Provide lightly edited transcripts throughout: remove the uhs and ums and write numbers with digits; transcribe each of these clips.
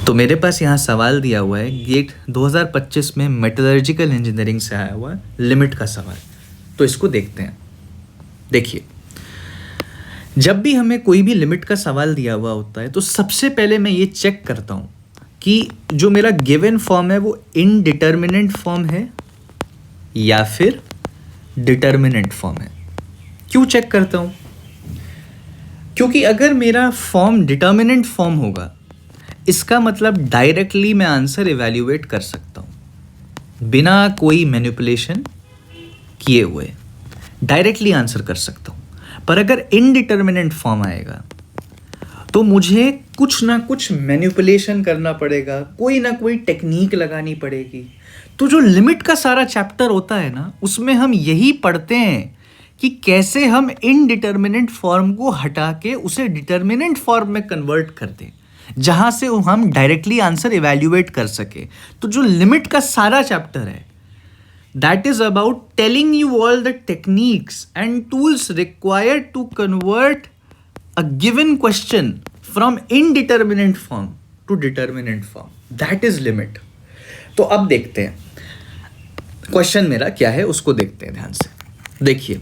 तो मेरे पास यहाँ सवाल दिया हुआ है गेट 2025 में मेटलर्जिकल इंजीनियरिंग से आया हुआ लिमिट का सवाल। तो इसको देखते हैं। देखिए, जब भी हमें कोई भी लिमिट का सवाल दिया हुआ होता है तो सबसे पहले मैं ये चेक करता हूँ कि जो मेरा गिवन फॉर्म है वो इनडिटर्मिनेंट फॉर्म है या फिर डिटर्मिनेंट फॉर्म है। क्यों चेक करता हूँ? क्योंकि अगर मेरा फॉर्म डिटर्मिनेंट फॉर्म होगा, इसका मतलब डायरेक्टली मैं आंसर इवैल्यूएट कर सकता हूँ बिना कोई मैनिपुलेशन किए हुए, डायरेक्टली आंसर कर सकता हूँ। पर अगर इनडिटर्मिनेंट फॉर्म आएगा तो मुझे कुछ ना कुछ मैनिपुलेशन करना पड़ेगा, कोई ना कोई टेक्निक लगानी पड़ेगी। तो जो लिमिट का सारा चैप्टर होता है ना, उसमें हम यही पढ़ते हैं कि कैसे हम इनडिटर्मिनेंट फॉर्म को हटा के उसे डिटर्मिनेंट फॉर्म में कन्वर्ट कर दें, जहां से हम डायरेक्टली आंसर इवैल्यूएट कर सके। तो जो लिमिट का सारा चैप्टर है, that is about telling you all the techniques and tools required to convert a given question from indeterminate form to determinate form. That is limit. तो अब देखते हैं क्वेश्चन मेरा क्या है, उसको देखते हैं ध्यान से। देखिए,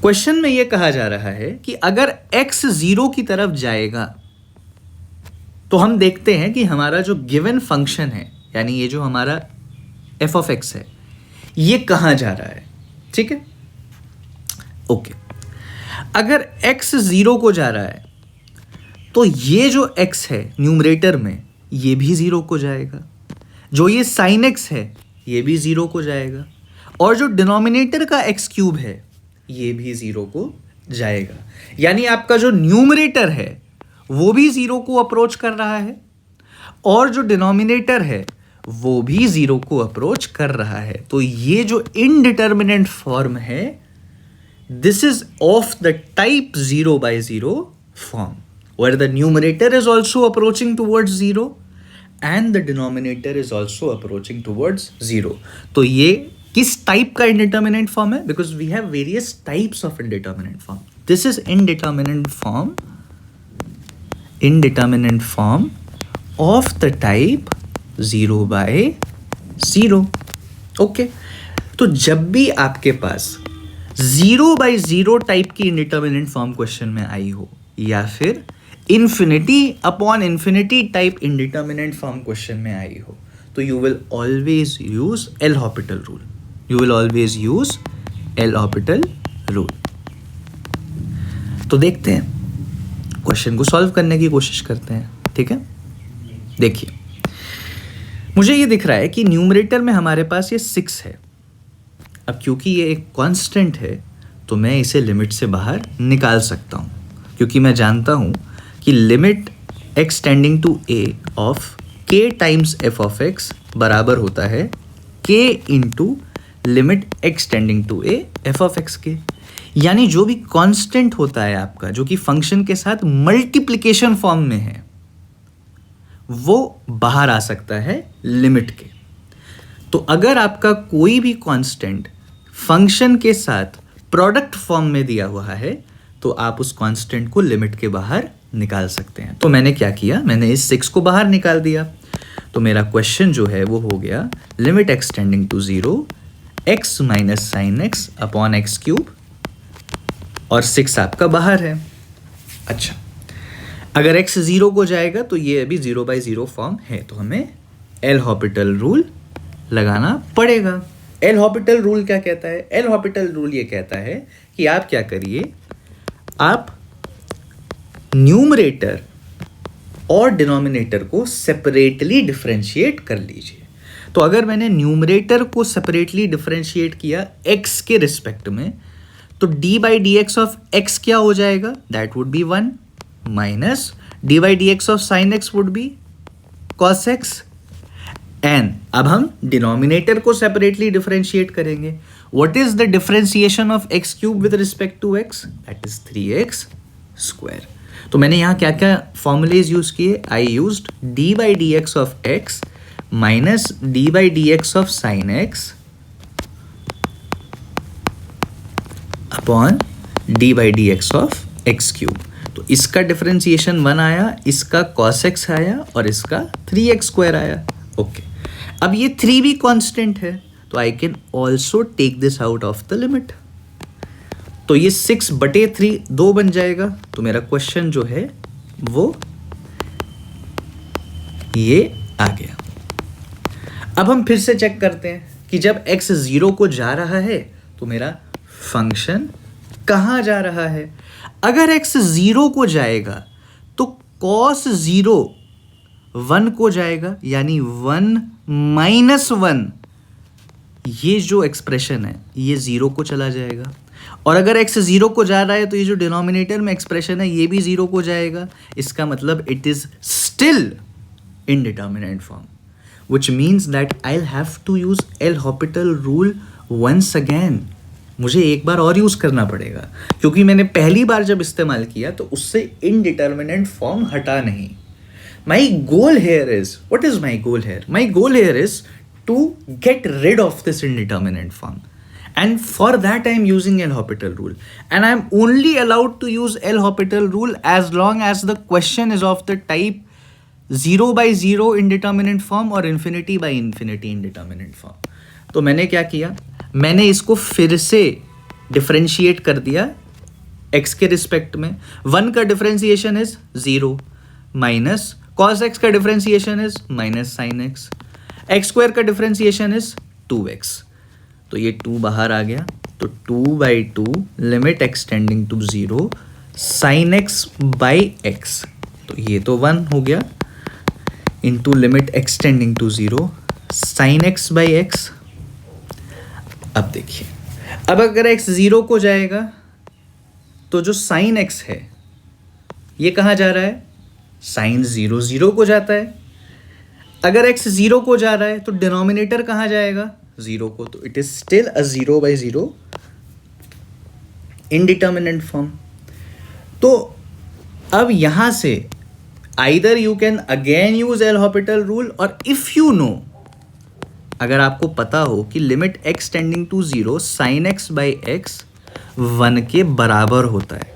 क्वेश्चन में यह कहा जा रहा है कि अगर x 0 की तरफ जाएगा तो हम देखते हैं कि हमारा जो गिवन फंक्शन है, यानी ये जो हमारा f ऑफ x है, ये कहाँ जा रहा है। ठीक है, ओके। अगर x 0 को जा रहा है तो ये जो x है न्यूमरेटर में, ये भी 0 को जाएगा। जो ये sin x है, ये भी 0 को जाएगा। और जो डिनोमिनेटर का x क्यूब है, ये भी 0 को जाएगा। यानी आपका जो न्यूमरेटर है वो भी 0 को अप्रोच कर रहा है और जो डिनोमिनेटर है वो भी 0 को अप्रोच कर रहा है। तो ये जो इनडिटर्मिनेंट फॉर्म है, this is of the type 0/0 form, where the numerator is also approaching towards 0 and the denominator is also approaching towards 0। तो ये किस टाइप का इंडिटर्मिनेंट फॉर्म है? Because we have various types of indeterminate form. This is indeterminate form of the type 0/0। Okay, तो जब भी आपके पास 0/0 टाइप की इंडिटर्मिनेंट फॉर्म क्वेश्चन में आई हो या फिर infinity upon infinity type indeterminate form question में आई हो, तो you will always use L Hôpital rule. तो देखते हैं, क्वेश्चन को सॉल्व करने की कोशिश करते हैं। ठीक है, देखिए, मुझे ये दिख रहा है कि न्यूमरेटर में हमारे पास ये 6 है। अब क्योंकि ये एक कांस्टेंट है तो मैं इसे लिमिट से बाहर निकाल सकता हूँ, क्योंकि मैं जानता हूँ कि limit x tending to a of k times f of x बराबर होता है k into limit x tending to a f of x के। यानी जो भी कांस्टेंट होता है आपका, जो कि फंक्शन के साथ मल्टीप्लिकेशन फॉर्म में है, वो बाहर आ सकता है लिमिट के। तो अगर आपका कोई भी कांस्टेंट फंक्शन के साथ प्रोडक्ट फॉर्म में दिया हुआ है तो आप उस कांस्टेंट को लिमिट के बाहर निकाल सकते हैं। तो मैंने क्या किया, मैंने इस 6 को बाहर निकाल दिया। तो मेरा क्वेश्चन जो है वो हो गया limit x tending to 0 x minus sine x upon X cube, और 6 आपका बाहर है। अच्छा, अगर x 0 को जाएगा तो ये अभी 0/0 फॉर्म है, तो हमें एल हॉपिटल रूल लगाना पड़ेगा। एल हॉपिटल रूल क्या कहता है? एल हॉपिटल रूल ये कहता है कि आप क्या करिए, आप न्यूमरेटर और डिनोमिनेटर को सेपरेटली डिफरेंशिएट कर लीजिए। तो अगर मैंने न्यूमरेटर को सेपरेटली डिफरेंशिएट किया x के रिस्पेक्ट में, तो d/dx ऑफ x क्या हो जाएगा? That would be 1 minus d/dx of sine x would be cos x। And अब हम डिनोमिनेटर को सेपरेटली डिफरेंशिएट करेंगे। What is the differentiation of x cube with respect to x? That is 3x square. तो मैंने यहाँ क्या क्या formulas use किए? I used d/dx of x minus d/dx of sine x upon d/dx of x cube. तो इसका differentiation 1 आया, इसका cos x आया और इसका 3x² आया। ओके, अब ये 3 भी कांस्टेंट है, तो I can also take this out of the limit. तो ये 6/3 2 बन जाएगा। तो मेरा क्वेश्चन जो है वो ये आ गया। अब हम फिर से चेक करते हैं कि जब x 0 को जा रहा है तो मेरा फंक्शन कहाँ जा रहा है। अगर x 0 को जाएगा तो cos 0 1 को जाएगा, यानी 1 - 1, ये जो एक्सप्रेशन है ये 0 को चला जाएगा। और अगर x 0 को जा रहा है तो ये जो डिनोमिनेटर में एक्सप्रेशन है ये भी 0 को जाएगा। इसका मतलब it is still indeterminate form, which means that I'll have to use L'Hopital rule once again। मुझे एक बार और यूज़ करना पड़ेगा, क्योंकि मैंने पहली बार जब इस्तेमाल किया तो उससे indeterminate form हटा नहीं। My goal here is, what is my goal here? My goal here is to get rid of this indeterminate form, and for that I am using L'Hopital rule, and I am only allowed to use L'Hopital rule as long as the question is of the type 0/0 indeterminate form और infinity/infinity indeterminate form। तो मैंने क्या किया, मैंने इसको फिर से differentiate कर दिया x के रिस्पेक्ट में। 1 का differentiation is 0 minus cos x का differentiation is minus sin x, x² का डिफरेंशिएशन इज 2x। तो ये 2 बाहर आ गया, तो 2/2 limit x tending to 0 sin x/x, तो ये तो 1 हो गया, into limit x tending to 0 sin x/x। अब देखिए, अब अगर x 0 को जाएगा तो जो sin x है ये कहाँ जा रहा है, sin 0 0 को जाता है। अगर x 0 को जा रहा है तो डिनोमिनेटर कहाँ जाएगा, 0 को, तो it is still a 0/0 indeterminate form. तो अब यहां से either you can again use L'Hopital rule, और if you know, अगर आपको पता हो कि limit x tending to 0 sin x/x 1 के बराबर होता है,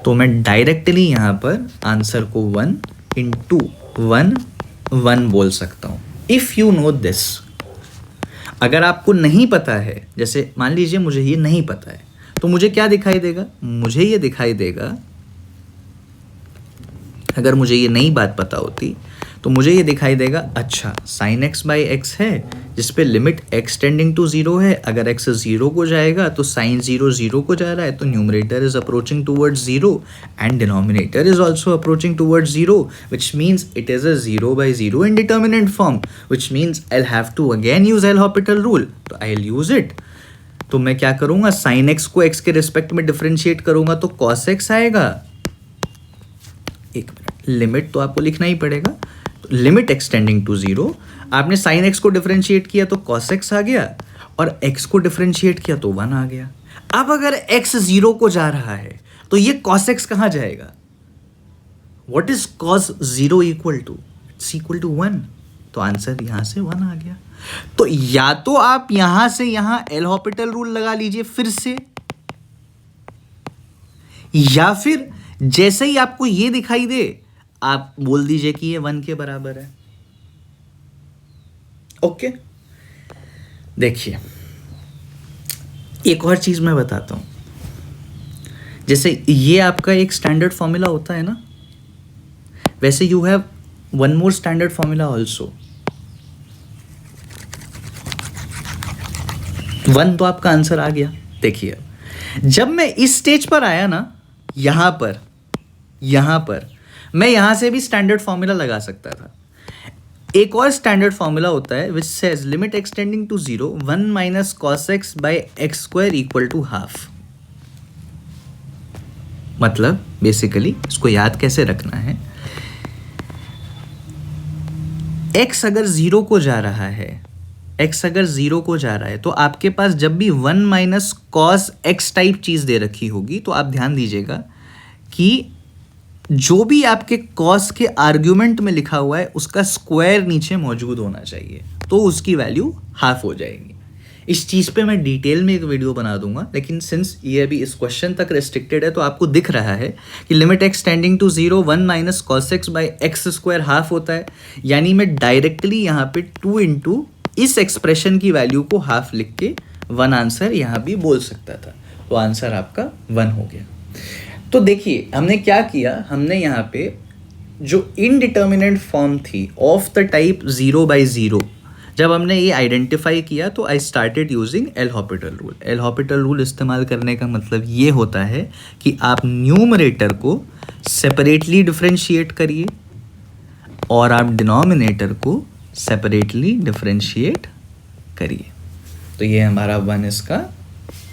तो मैं डायरेक्टली यहां पर आंसर को 1 × 1 बोल सकता हूं। इफ यू नो दिस, अगर आपको नहीं पता है, जैसे मान लीजिए मुझे ये नहीं पता है, तो मुझे क्या दिखाई देगा, मुझे ये दिखाई देगा, अगर मुझे ये नई बात पता होती तो मुझे ये दिखाई देगा, अच्छा sin x/x है जिस पे लिमिट x टेंडिंग टू 0 है। अगर x 0 को जाएगा तो sin 0 0 को जा रहा है, तो numerator is approaching towards 0 and denominator is also approaching towards 0, which means it is a 0/0 indeterminate form, which means I have to again use L'Hopital rule. तो आई विल यूज इट। तो मैं क्या करूँगा, sin x को x के respect में differentiate करूँगा तो cos x आएगा। एक मिनट, लिमिट तो आपको लिखना ही पड़ेगा। तो लिमिट एक्सटेंडिंग टू 0, आपने sin x को डिफरेंशिएट किया तो cos x आ गया, और x को डिफरेंशिएट किया तो 1 आ गया। अब अगर x 0 को जा रहा है तो ये cos x कहाँ जाएगा, what is cos 0 equal to, it's equal to 1, तो आंसर यहां से 1 आ गया। तो या तो आप यहां से यहां L'Hopital रूल लगा लीजिए फिर से, या फिर जैसे ही आपको ये दिखाई दे आप बोल दीजिए कि ये 1 के बराबर है। ओके, देखिए एक और चीज मैं बताता हूं, जैसे ये आपका एक स्टैंडर्ड फॉर्मूला होता है ना, वैसे you have one more standard formula also. 1 तो आपका आंसर आ गया। देखिए जब मैं इस स्टेज पर आया ना, यहां पर मैं यहां से भी स्टैंडर्ड फॉर्मूला लगा सकता था। एक और स्टैंडर्ड फॉर्मूला होता है which says limit x tending to 0 1 - cos x/x² equal to half. मतलब बेसिकली इसको याद कैसे रखना है, x अगर 0 को जा रहा है, तो आपके पास जब भी 1 - cos x टाइप चीज दे रखी होगी, तो आप ध्यान दीजिएगा कि जो भी आपके cos के आर्ग्यूमेंट में लिखा हुआ है उसका स्क्वायर नीचे मौजूद होना चाहिए, तो उसकी वैल्यू हाफ हो जाएगी। इस चीज़ पे मैं डिटेल में एक वीडियो बना दूंगा, लेकिन सिंस ये अभी इस क्वेश्चन तक रेस्ट्रिक्टेड है तो आपको दिख रहा है कि limit x tending to 0 1 minus cos x by x square half होता है, यानी मैं डायरेक्टली यहाँ पे 2 इंटू इस एक्सप्रेशन की वैल्यू को हाफ लिख के 1 आंसर यहाँ भी बोल सकता था, तो आंसर आपका 1 हो गया। तो देखिए हमने क्या किया, हमने यहाँ पे जो इनडिटर्मिनेट फॉर्म थी ऑफ द टाइप 0/0, जब हमने ये आइडेंटिफाई किया तो I started using L Hôpital rule. L Hôpital rule इस्तेमाल करने का मतलब ये होता है कि आप न्यूमरेटर को सेपरेटली डिफरेंशिएट करिए और आप डिनोमिनेटर को सेपरेटली डिफरेंशिएट करिए। तो ये हमारा 1 इसका